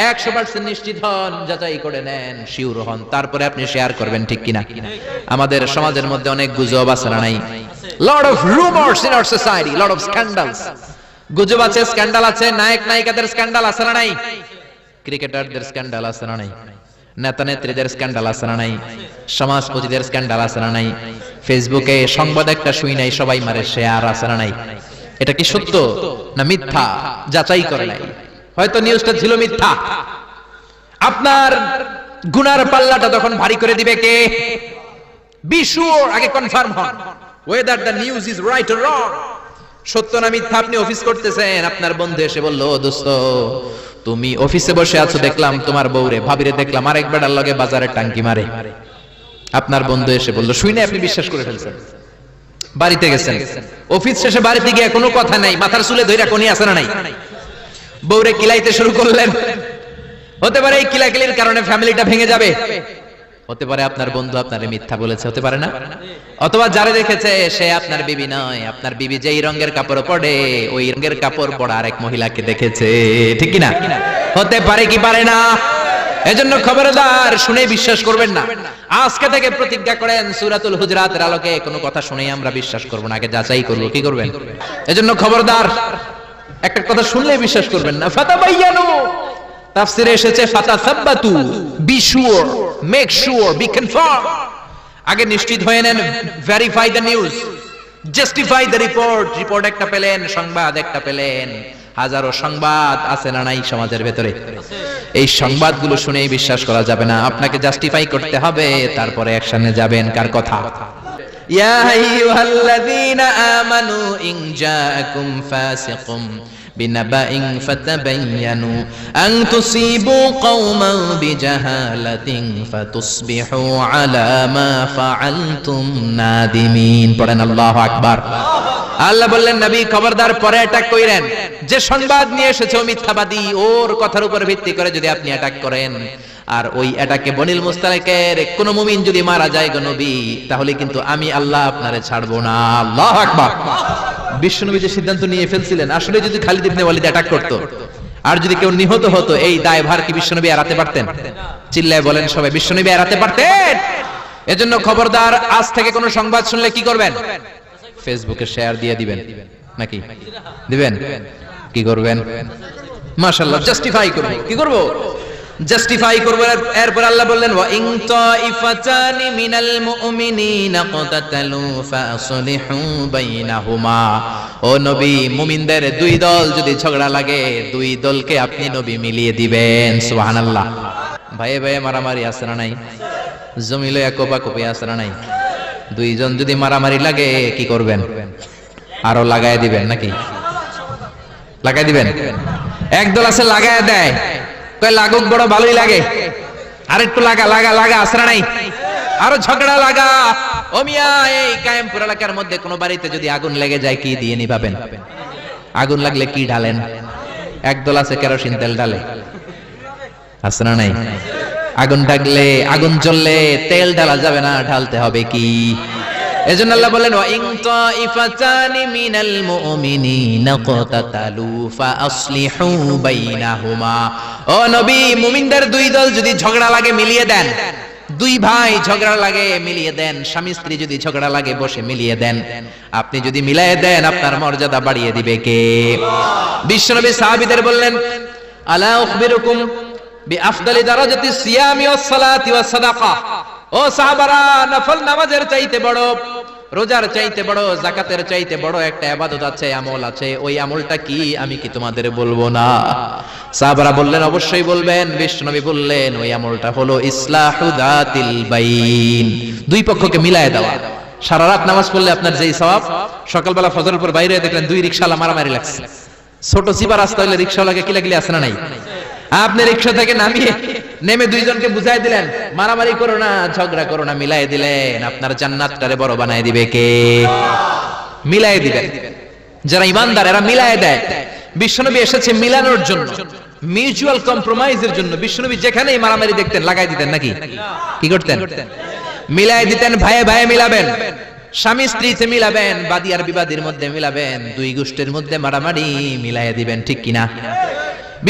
100% নিশ্চিত হন, যাচাই করে নেন, শিওর হন, তারপরে আপনি শেয়ার করবেন, ঠিক কিনা? আমাদের সমাজের মধ্যে অনেক গুজব আছে না নাই? Lot of rumours in our society, lot of scandals. গুজব আছে, স্ক্যান্ডাল আছে, নায়ক নায়িকাদের স্ক্যান্ডাল আছে না নাই? ক্রিকেটারদের স্ক্যান্ডাল আছে না নাই? নেতা নেত্রীদের স্ক্যান্ডাল আছে না নাই? সমাজপতিদের স্ক্যান্ডাল আছে না নাই? ফেসবুকে সংবাদ একটা শুই নাই, সবাই মারে শেয়ার, আছে না নাই? এটা কি সত্য না মিথ্যা? যাচাই করে নাই, হয়তো নিউজটা ছিল মিথ্যা। আপনার গুনার পাল্লাটা তখন ভারী করে দিবে কে? বি শিওর, আগে কনফার্ম হন whether the news is right or wrong, সত্য না মিথ্যা। আপনি অফিস করতেছেন, আপনার বন্ধু এসে বলল, দোস্ত তুমি অফিসে বসে আছো, দেখলাম তোমার বউরে, ভাবিরে দেখলাম আরেক বেটার লগে বাজারে টাঙ্কি মারে। আপনার বন্ধু এসে বলল, শুই না, আপনি বিশ্বাস করে ফেলছেন। বাড়িতে গেছেন, অফিস শেষে বাড়িতে গিয়ে কোনো কথা নাই, মাথার চুলে ধইরা কোনি আছে না নাই? বউরে কিলাইতে শুরু করলেন। হতে পারে এই কিলাকিলির কারণে ফ্যামিলিটা ভেঙে যাবে, হতে পারে আপনার বন্ধু আপনারে মিথ্যা বলেছে, হতে পারে না? অথবা যারা দেখেছে সে আপনার বিবি নয়, আপনার বিবি যেই রঙের কাপড় পরে ওই রঙের কাপড় পরা আরেক মহিলাকে দেখেছে, ঠিক কি না? হতে পারে কি পারে না? এজন্য খবরদার, শুনে বিশ্বাস করবেন না। আজকে থেকে প্রতিজ্ঞা করেন, সূরাতুল হুজুরাতের আলোকে কোনো কথা শুনেই আমরা বিশ্বাস করব না, আগে যাচাই করব। কি করবেন? এজন্য খবরদার, একটা কথা শুনলে বিশ্বাস করবেন না। ফাতাবায়ানু তাফসিরে এসেছে ফাতাসাব্বাতু, be sure, make sure, be confirm. আগে নিশ্চিত হয়ে নেন, verify the news, justify the report. Report একটা পেলেন, সংবাদ একটা পেলেন, হাজারো সংবাদ আছে না নাই সমাজের ভেতরে? এই সংবাদগুলো শুনেই বিশ্বাস করা যাবে না, আপনাকে জাস্টিফাই করতে হবে, তারপরে অ্যাকশনে যাবেন। কার কথা? ইয়া আইয়ুহাল্লাযীনা আমানু ইন জাআকুম ফাসিকুম বিনাবাইন ফাতাবায়ানু আন তুসিবু কওমান বিজাহালাতিন ফাতুসবিহু আলা মা ফাআলতুম নাদিমিন। পড়েন আল্লাহু আকবার। আল্লাহ বললেন, নবী খবরদার, পরে অ্যাটাক কইরেন। যে সংবাদ নিয়ে এসেছে ও মিথ্যাবাদী, ওর কথার উপর ভিত্তি করে যদি আপনি অ্যাটাক করেন, আর ওই অ্যাটাকে বনিল মুস্তালিকের কোন মুমিন যদি মারা যায় গো নবী, তাহলে কিন্তু আমি আল্লাহ আপনারে ছাড়বো না। আল্লাহু আকবার। বিশ্বনবী যে সিদ্ধান্ত নিয়ে ফেলছিলেন, আসলে যদি খালিদ ইবনে ওয়ালিদ অ্যাটাক করতো আর যদি কেউ নিহত হতো, এই দায়ভার কি বিশ্বনবী এড়াতে পারতেন? চিল্লায় বলেন সবাই, বিশ্বনবী এড়াতে পারতেন? এজন্য খবরদার, আজ থেকে কোন সংবাদ শুনলে কি করবেন? ফেসবুকে শেয়ার দিয়ে দিবেন, নাকি দিবেন? কি করবেন? মাশাআল্লাহ, জাস্টিফাই করব। কি করব? জাস্টিফাই করব। এরপর আল্লাহ বললেন, ওয়া ইন তাইফাতানি মিনাল মুমিনিনা ক্তাতালু ফাসলিহু বাইনাহুমা। ও নবী, মুমিনদের দুই দল যদি ঝগড়া লাগে, দুই দলকে আপনি নবী মিলিয়ে দিবেন। সুবহানাল্লাহ। ভাইয়ে ভাইয়ে মারামারি আছে না নাই? জমি লইয়া কোপাকুপি আছে না নাই? দুইজন যদি মারামারি লাগে কি করবেন? আরো লাগায় দিবেন, নাকি লাগাই দিবেন? একদল আছে লাগায় দেয়, কয় লাগুক, বড় ভালোই লাগে, আরেকটু লাগা লাগা লাগা, আসরা নাই, আরো ঝগড়া লাগা। ও মিয়া, এই কায়েমপুর এলাকার মধ্যে কোন বাড়িতে যদি আগুন লেগে যায়, কি দিয়ে নিভাবেন? আগুন লাগলে কি ঢালেন? একদল আছে কেরোসিন তেল ঢালে, আসরা নাই? আগুন লাগলে, আগুন জ্বললে তেল ঢালা যাবে না, ঢালতে হবে কি? এজন্য আল্লাহ বলেন, ওয়া ইন তাইফাতানি মিনাল মুমিনিনা ক্তাতালু ফাআসলিহু বাইনাহুমা। ও নবী, মুমিনদের দুই দল যদি ঝগড়া লাগে মিলিয়ে দেন। দুই ভাই ঝগড়া লাগে মিলিয়ে দেন, স্বামী স্ত্রী যদি ঝগড়া লাগে বসে মিলিয়ে দেন। আপনি যদি মিলিয়ে দেন, আপনার মর্যাদা বাড়িয়ে দিবে কে? বিশ্বনবী সাহাবীদের বললেন, আলা উখবিরুকুম বিআফদালি দারাজাতিস সিয়ামি ওয়াস সালাতি ওয়াস সাদাকা। ও সাহাবারা, নফল নামাজের চাইতে বড়, রোজার চাইতে বড়, যাকাতের চাইতে বড় একটা ইবাদত আছে, আমল আছে। ওই আমলটা কি আমি কি তোমাদের বলবো না? সাহাবারা বললেন, অবশ্যই বলবেন। বিশ্বনবী বললেন, ওই আমলটা হলো ইসলাহু যাতিল বাইন, দুই পক্ষকে মিলায় দেওয়া। সারা রাত নামাজ পড়লে আপনার যেই সওয়াব, সকালবেলা ফজরের পর বাইরে দেখলেন দুই রিকশাওয়ালা মারামারি লাগছে, ছোট চিপা রাস্তা হইলে রিকশাওয়ালাকে কি লাগলি আছে না নাই? আপনি রিকশা থেকে নেমে দুইজনকে বুঝাই দিলেন, মারামারি করো না, ঝগড়া করো না, মিলাই দিলেন। আপনার জান্নাতটারে বড় বানায় দিবে কে? মিলাই দিবেন। যারা ইমানদার এরা মিলাই দেয়। বিশ্বনবী এসেছে মিলানোর জন্য, মিউচুয়াল কম্প্রোমাইজের জন্য। বিশ্বনবী যেখানেই মারামারি দেখতেন লাগাই দিতেন, নাকি কি করতেন? মিলাই দিতেন। ভাইয়ে ভাইয়ে মিলাবেন, স্বামী স্ত্রীতে মিলাবেন, বাদী আর বিবাদীর মধ্যে মিলাবেন, দুই গোষ্ঠীর মধ্যে মারামারি মিলাই দিবেন, ঠিক কিনা?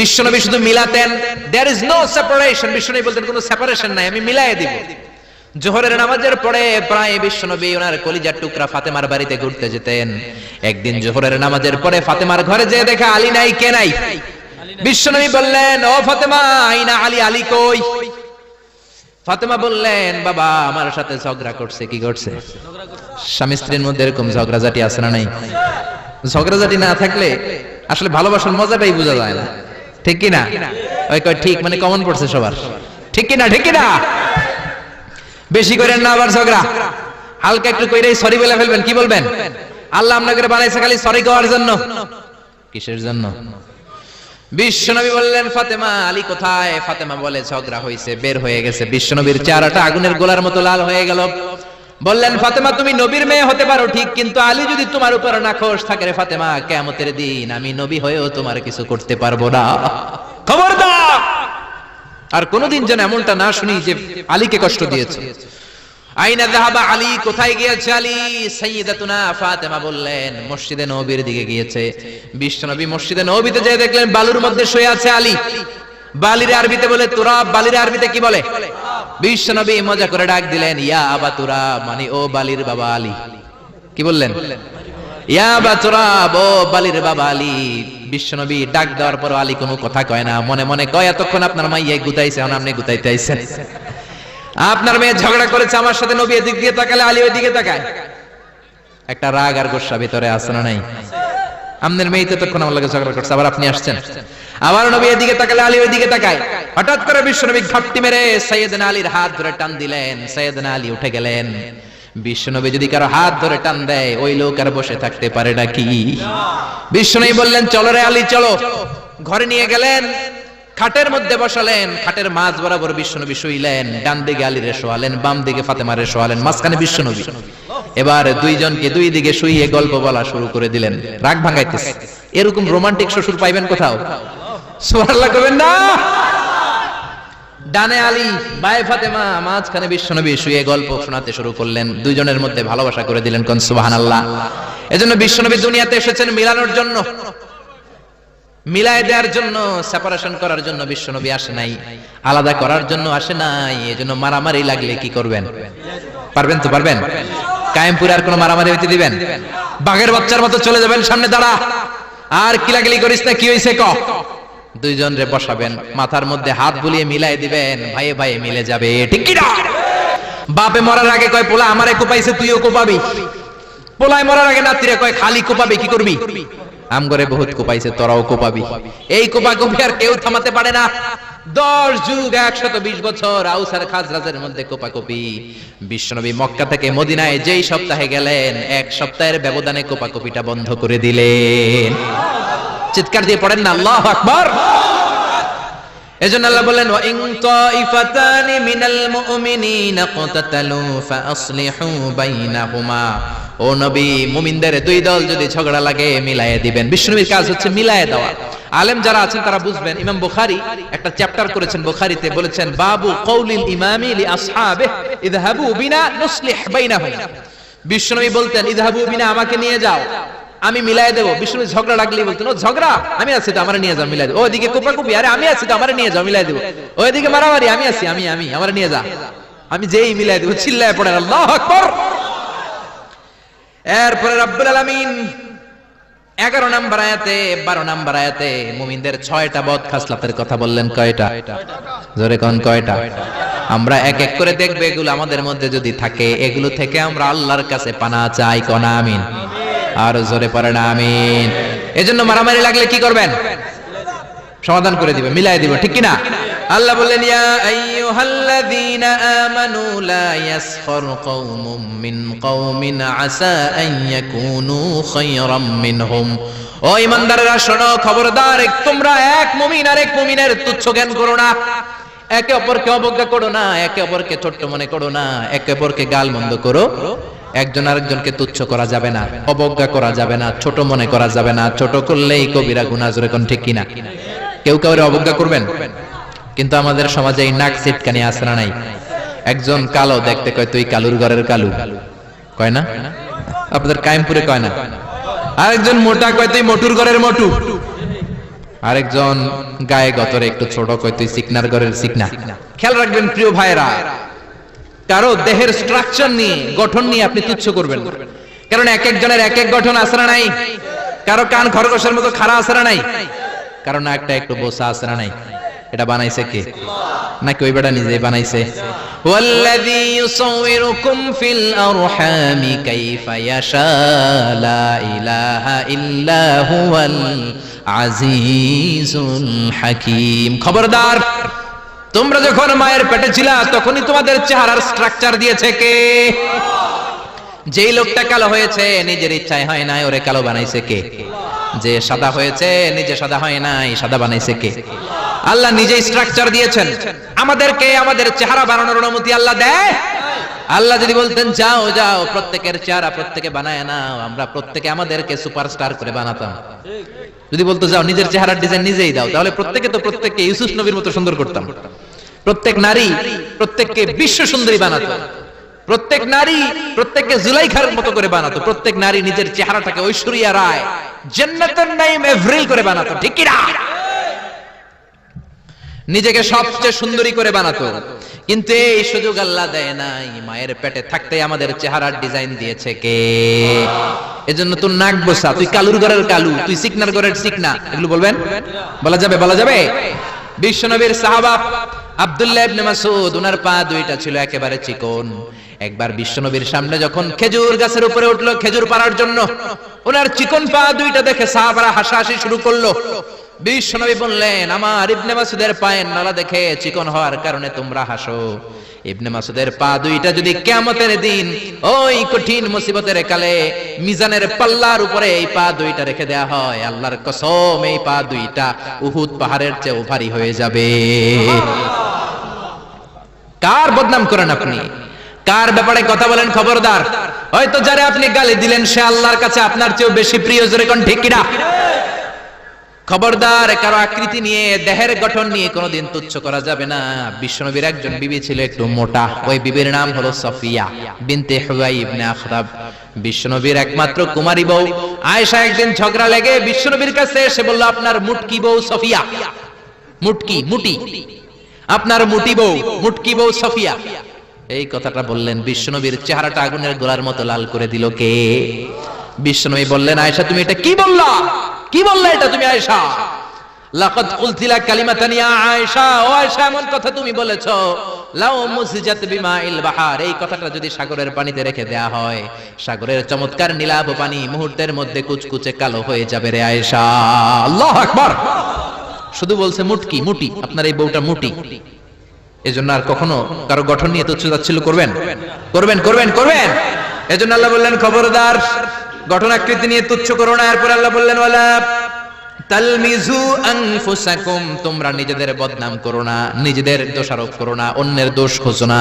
বিশ্বনবী শুধু মিলাতেন, দেয়ার ইজ নো সেপারেশন। বিশ্বনবী বলতেন কোনো সেপারেশন নাই, আমি মিলাই দিব। জোহরের নামাজের পরে প্রায় বিশ্বনবী ওনার কলিজার টুকরা ফাতেমার বাড়িতে ঘুরতে যেতেন। একদিন জোহরের নামাজের পরে ফাতেমার ঘরে যেয়ে দেখে আলী নাই। কে নাই? বিশ্বনবী বললেন, ও ফাতেমা, আইনা আলী, আলী কই? ফাতেমা বললেন, বাবা আমার সাথে ঝগড়া করছে। কি করছে? স্বামী স্ত্রীর মধ্যে এরকম ঝগড়াঝাটি আছে না নাই? ঝগড়াঝাটি না থাকলে আসলে ভালোবাসার মজাটাই বোঝা যায় না, ঠিক কি না? ওই কয় ঠিক, মানে কমন পড়ছে সবার, ঠিক কি না? ঠিক কি না? বেশি করেন না আবার ঝগড়া, হালকা একটু কইরেই সরি বলে ফেলবেন। কি বলবেন? আল্লাহ আপনাকে বানাইছে খালি সরি করার জন্য। কিসের জন্য? বিশ্বনবী বললেন, ফাতেমা, আলী কোথায়? ফাতেমা বলে, ঝগড়া হয়েছে, বের হয়ে গেছে। বিশ্বনবীর চেহারাটা আগুনের গোলার মতো লাল হয়ে গেল। বললেন, ফাতেমা তুমি নবীর মেয়ে হতে পারো ঠিক, কিন্তু আলী যদি তোমার উপর নাখোশ থাকে রে ফাতেমা, কিয়ামতের দিন আমি নবী হয়েও তোমার কিছু করতে পারবো না। খবরদার, আর কোনোদিন যেন এমনটা না শুনি যে আলীকে কষ্ট দিয়েছে। আইনা যাহাবা আলী, কোথায় গিয়েছে আলী? সাইয়্যিদাতুনা ফাতেমা বললেন, মসজিদে নববীর দিকে গিয়েছে। বিশ্বনবী মসজিদে নববীতে যেয়ে দেখলেন বালুর মধ্যে শুয়ে আছে আলী। বালির আরবিতে বলে তুরাব, বালির আরবিতে কি বলে? বিশ্বনবী মজা করে ডাক দিলেন, ইয়া আবা তুরাব, মানে ও বালির বাবা আলী। কি বললেন? ইয়া আবা তুরাব, ও বালির বাবা আলী। বিশ্বনবী ডাক দেওয়ার পর আলী কোনো কথা কয় না, মনে মনে কয় এতক্ষণ আপনার মাইয়া গুতাইছে, এখন আপনি গুতাইতে আইছেন। আপনার মেয়ে ঝগড়া করেছে আমার সাথে, নবী এদিক দিয়ে তাকালে আলী ওই দিকে তাকায়। একটা রাগ আর গোসা ভিতরে আছে না নাই? আপনার মেয়ে তো তখন আমার লাগে ঝগড়া করছে, আবার আপনি আসছেন, আবার নবী এদিকে তাকালে আলী ওই দিকে তাকায়। হঠাৎ করে বিশ্বনবী ঘাপটি মেরে সাইয়েদনা আলীর হাত ধরে টান দিলেন, সাইয়েদনা আলী উঠে গেলেন। বিশ্বনবী যদি কারো হাত ধরে টান দেয় ওই লোক আর বসে থাকতে পারে নাকি? বিশ্বনবী বললেন চলো রে আলী চলো। ঘরে নিয়ে গেলেন, খাটের মধ্যে বসালেন, খাটের মাঝ বরাবর বিশ্বনবী শুইলেন, ডান দিকে আলীরে শোয়ালেন, বাম দিকে ফাতেমারে শোয়ালেন, মাঝখানে বিশ্বনবী। এবার দুইজনকে দুই দিকে শুইয়ে গল্প বলা শুরু করে দিলেন, রাগ ভাঙাইতেছে। এরকম রোমান্টিক শ্বশুর পাইবেন কোথাও? সুবহানাল্লাহ কইবেন না? ডানে আলী, বায়ে ফাতেমা, মাঝখানে বিশ্বনবী শুয়ে গল্প শোনাতে শুরু করলেন, দুইজনের মধ্যে ভালোবাসা করে দিলেন। কোন সুবহানাল্লাহ। এজন্য বিশ্বনবী দুনিয়াতে এসেছেন মিলানোর জন্য, মিলায় দেওয়ার জন্য, সেপারেশন করার জন্য বিশ্বনবী আসে নাই, আলাদা করার জন্য আসে নাই। এজন্য মারামারি লাগলে কি করবেন? পারবেন তো? পারবেন? কায়েমপুরে আর কোন মারামারি হইতে দিবেন? বাঘের বাচ্চার মতো চলে যাবেন সামনে দাঁড়া, আর কিলাকিলি করিস না, কি হইছে ক। দুইজন রে বসাবেন, মাথার মধ্যে হাত বুলিয়ে মিলাই দিবেন, ভাইয়ে ভাইয়ে মিলে যাবে, ঠিক কি না? বাপে মরার আগে কয় পোলা আমারে কোপাইছে তুইও কোপাবি, পোলায় মরার আগে নাতিরে কয় খালি কোপাবি, কি করবি? আমগরে বহুত কোপাইছে তোরাও কোপাবি। এই কোপাকুপি আর কেউ থামাতে পারে না। 10 যুগ 120 বছর আউস আর খাজরাজের মধ্যে কোপাকুপি। বিশ্বনবী মক্কা থেকে মদিনায় যেই সপ্তাহে গেলেন, এক সপ্তাহের ব্যবধানে কোপাকুপিটা বন্ধ করে দিলেন। চিৎকার দিয়ে পড়েন না আল্লাহু আকবার। এজন্য আল্লাহ বলেন ওয়া ইন তাইফাতানি মিনাল মুমিনিনা ক্তাতালু ফাআসলিহু বাইনাহুমা। ও নবী, মুমিনদের দুই দল যদি ঝগড়া লাগে মিলায়ে দিবেন। বিশ্বনবীর কাজ হচ্ছে মিলায়ে দেওয়া। আলেম যারা আছেন তারা বুঝবেন। ইমাম বুখারী একটা চ্যাপ্টার করেছেন বুখারীতে, বলেছেন বাবু কওলিল ইমামি লি আসহাবিহি ইযহাবু বিনা নুসলিহ বাইনাহুম। বিশ্বনবী বলতেন ইযহাবু বিনা, আমাকে নিয়ে যাও, আমি মিলাই দেবো। বিষ্ণু ঝগড়া লাগলেই বলতেন ও ঝগড়া, আমি আছি তো আমারে নিয়ে যাও মিলাই দেবো। ওইদিকে কোপাকুপি, আরে আমি আছি তো আমারে নিয়ে যাও মিলাই দেবো। ওইদিকে মারামারি, আমি আছি, আমি আমারে নিয়ে যা, আমি যেই মিলাই দেবো। চিল্লায় পড়েন আল্লাহু আকবার। এরপরে রব্বুল আলামিন 11 নম্বর আয়াতে 12 নম্বর আয়াতে মুমিনদের 6টা বদ খাসলাতের কথা বললেন। কয়টা? জোরে কোন কয়টা? আমরা এক এক করে দেখবে, এগুলো আমাদের মধ্যে যদি থাকে, এগুলো থেকে আমরা আল্লাহর কাছে পানা চাই। কোন আমিন? আর জোরে পড়েন আমিন। এজন্য মারামারি লাগলে কি করবেন? সমাধান করে দিবে, মিলাই দিবে, ঠিক কি না? আল্লাহ বললেন ইয়া আইয়ুহাল্লাযীনা আমানু লা ইয়াসখার কওমুম মিন কওমিন আসা আন ইয়াকুনু খায়রাম মিনহুম। ও ঈমানদাররা শোনো, খবরদার, তোমরা এক মুমিন আর এক মুমিনের তুচ্ছ জ্ঞান করো না, একে অপরকে অবজ্ঞা করো না, একে অপরকে ছোট মনে করো না, একে অপরকে গালমন্দ করো। একজন আরেকজনকে তুচ্ছ করা যাবে না, অবজ্ঞা করা যাবে না, ছোট মনে করা যাবে না। ছোট করলেই কবিরা গুনাহ, জোরে কোন ঠিক কিনা? কেউ কাউরে অবজ্ঞা করবেন? কিন্তু আমাদের সমাজে এই নাক সিটকানি আছে না নাই? একজন কালো দেখতে কয় তুই কালুর ঘরের কালু, কয় না? আপনাদের কায়েমপুরে কয় না? আরেকজন মোটা কয় তুই মোটুর ঘরের মোটু, আরেকজন গায়ে গতরে একটু ছোট কয় তুই চিকনার ঘরের চিকনা। খেয়াল রাখবেন প্রিয় ভাইরা, কারো দেহের স্ট্রাকচার নিয়ে, গঠন নিয়ে আপনি তুচ্ছ করবেন না, কারণ এক একজনের এক এক গঠন আছে না নাই? কারো কান খরগোশের মতো খাড়া আছে না নাই? কারো নাকটা একটু বোসা আছে না নাই? এটা বানাইছে কে? নাকি ওই বেটা নিজেই বানাইছে? ওয়াল্লাযী ইউসাউইরুকুম ফিল আরহামি কাইফা ইয়াশা লা ইলাহা ইল্লা হুয়াল আজিজুল হাকীম। খবরদার, তোমরা যখন মায়ের পেটে ছিলা তখনই তোমাদের চেহারার স্ট্রাকচার দিয়েছে কে? যেই লোকটা কালো হয়েছে নিজের ইচ্ছায় হয় নাই, ওরে কালো বানাইছে কে? যে সাদা হয়েছে নিজে সাদা হয় নাই, সাদা বানাইছে কে? আল্লাহ নিজেই স্ট্রাকচার দিয়েছেন। আমাদেরকে আমাদের চেহারা বানানোর অনুমতি আল্লাহ দেয়? আল্লাহ যদি বলতেন যাও যাও প্রত্যেকের চেহারা প্রত্যেকে বানায় নাও, আমরা প্রত্যেকে আমাদেরকে সুপারস্টার করে বানাতাম। যদি বলতো যাও নিজের চেহারার ডিজাইন নিজেই দাও, তাহলে প্রত্যেকে তো প্রত্যেককে ইউসুফ নবীর মতো সুন্দর করতাম। প্রত্যেক নারী প্রত্যেককে বিশ্ব সুন্দরী বানাতো, প্রত্যেক নারী প্রত্যেককে জুলাইখার মতো করে বানাতো, প্রত্যেক নারী নিজের চেহারাটাকে ঐশ্বরিয়া রায়, জান্নাতুন নাঈম এভরিল করে বানাতো, ঠিক কি না? নিজেকে সবচেয়ে সুন্দরী করে বানাতো। কিন্তু এই সুযোগ আল্লাহ দেয় নাই, মায়ের পেটে থাকতে আমাদের চেহারার ডিজাইন দিয়েছে কে? এজন্য তোর নাক বসা, তুই কালুর ঘরের কালু, তুই সিকনার ঘরের সিকনা, এগুলো বলবেন? বলা যাবে? বলা যাবে? বিশ্বনবীর সাহাবা আব্দুল্লাহ ইবনে মাসউদ, ওনার পা দুইটা ছিল একেবারে চিকন। একবার বিশ্বনবীর সামনে যখন খেজুর গাছের উপরে উঠলো খেজুর পাড়ার জন্য, ওনার চিকন পা দুইটা দেখে সাহাবারা হাসাহাসি শুরু করলো। বিশ্বনবী বললেন, আমার ইবনে মাসউদের পায়ের নলা দেখে চিকন হওয়ার কারণে তোমরা হাসো। ইবনে মাসউদের পা দুইটা যদি কিয়ামতের দিন ওই কঠিন মুসিবতের কালে মিজানের পাল্লার উপরে এই পা দুইটা রেখে দেয়া হয়, আল্লাহর কসম এই পা দুইটা উহুদ পাহাড়ের চেয়ে ভারী হয়ে যাবে। কার বদনাম করেন আপনি? কার ব্যাপারে কথা বলেন? খবরদার। হয়তো যারা আপনি গালি দিলেন সে আল্লাহর কাছে আপনার চেয়ে বেশি প্রিয়, জোরে কোন ঠিক কিনা? খবরদার, কারো আকৃতি নিয়ে, দেহের গঠন নিয়ে কোনোদিন তুচ্ছ করা যাবে না। বিশ্বনবীর একজন বিবি ছিল একটু মোটা, ওই বিবির নাম হলো সফিয়া বিনতে হুয়াই ইবনে আখতাব। বিশ্বনবীর একমাত্র কুমারী বউ আয়েশা একদিন ঝগড়া লেগে বিশ্বনবীর কাছে এসে বলল, আপনার মুটকি বউ সফিয়া, মুটি আপনার মুটি বউ, মুটকি বউ সফিয়া। এই কথাটা বললেন, বিশ্বনবীর চেহারাটা আগুনের গোলার মতো লাল করে দিল কে? বিশ্বনবী বললেন, আয়েশা তুমি এটা কি বললা? কি বললা এটা তুমি আয়েশা? লাকাদ কুলতিলা কালিমাতান ইয়া আয়েশা, ও আয়েশা এমন কথা তুমি বলেছো, লাউ মুসিজাত বিমাইল বাহার, এই কথাটা যদি সাগরের পানিতে রেখে দেয়া হয়, সাগরের চমৎকার নীলাভ পানি মুহূর্তের মধ্যে কুচকুচে কালো হয়ে যাবে রে আয়েশা। আল্লাহু আকবার। শুধু বলছে মুটকি, মুটি, আপনার এই বউটা মুটি। এজন্য আর কখনো কারো গঠন নিয়ে তুচ্ছ-তাচ্ছিল্য করবেন? করবেন করবেন করবেন। এজন্য আল্লাহ বললেন, খবরদার গঠন আকৃতি নিয়ে তুচ্ছ করো না। এরপর আল্লাহ বললেন, ওয়ালা তালমিজু আনফুসাকুম, তোমরা নিজেদের বদনাম করো না, নিজেদের দোষারোপ করো না, অন্যের দোষ খোঁজো না।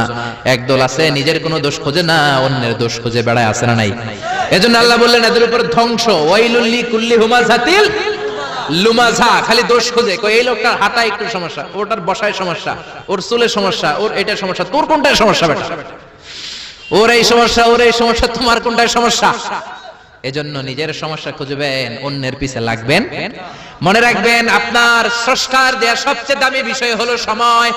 একদল আছে নিজের কোনো দোষ খোঁজে না, অন্যের দোষ খুঁজে বেড়ায়, আছে না নাই? এজন্য আল্লাহ বললেন এদের উপর ধ্বংস। ওয়াইলুল লিকুল্লি হুমাযাতিল লুমাযা, খালি দোষ খোঁজে। কই এই লোকটার হাঁটা একটু সমস্যা, ওটার বসায় সমস্যা, ওর চুলের সমস্যা, ওর এটা সমস্যা, তোর কোনটায় সমস্যা বেটা? ওর এই সমস্যা, ওর এই সমস্যা, তোমার কোনটায় সমস্যা? এজন্য নিজের সমস্যা খুঁজবেন, অন্যের পিছে লাগবেন। মনে রাখবেন, আপনার স্রষ্টার দেয়া সবচেয়ে দামি বিষয় হলো সময়।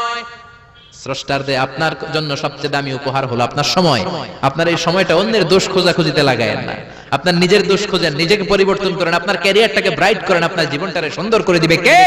স্রষ্টার দেয়া আপনার জন্য সবচেয়ে দামি উপহার হলো আপনার সময়। আপনার এই সময়টা অন্যের দোষ খোঁজাখুঁজিতে লাগায়েন না, আপনার নিজের দোষ খোঁজেন, নিজেকে পরিবর্তন করেন, আপনার ক্যারিয়ারটাকে ব্রাইট করেন, আপনার জীবনটাকে সুন্দর করে দিবে কে?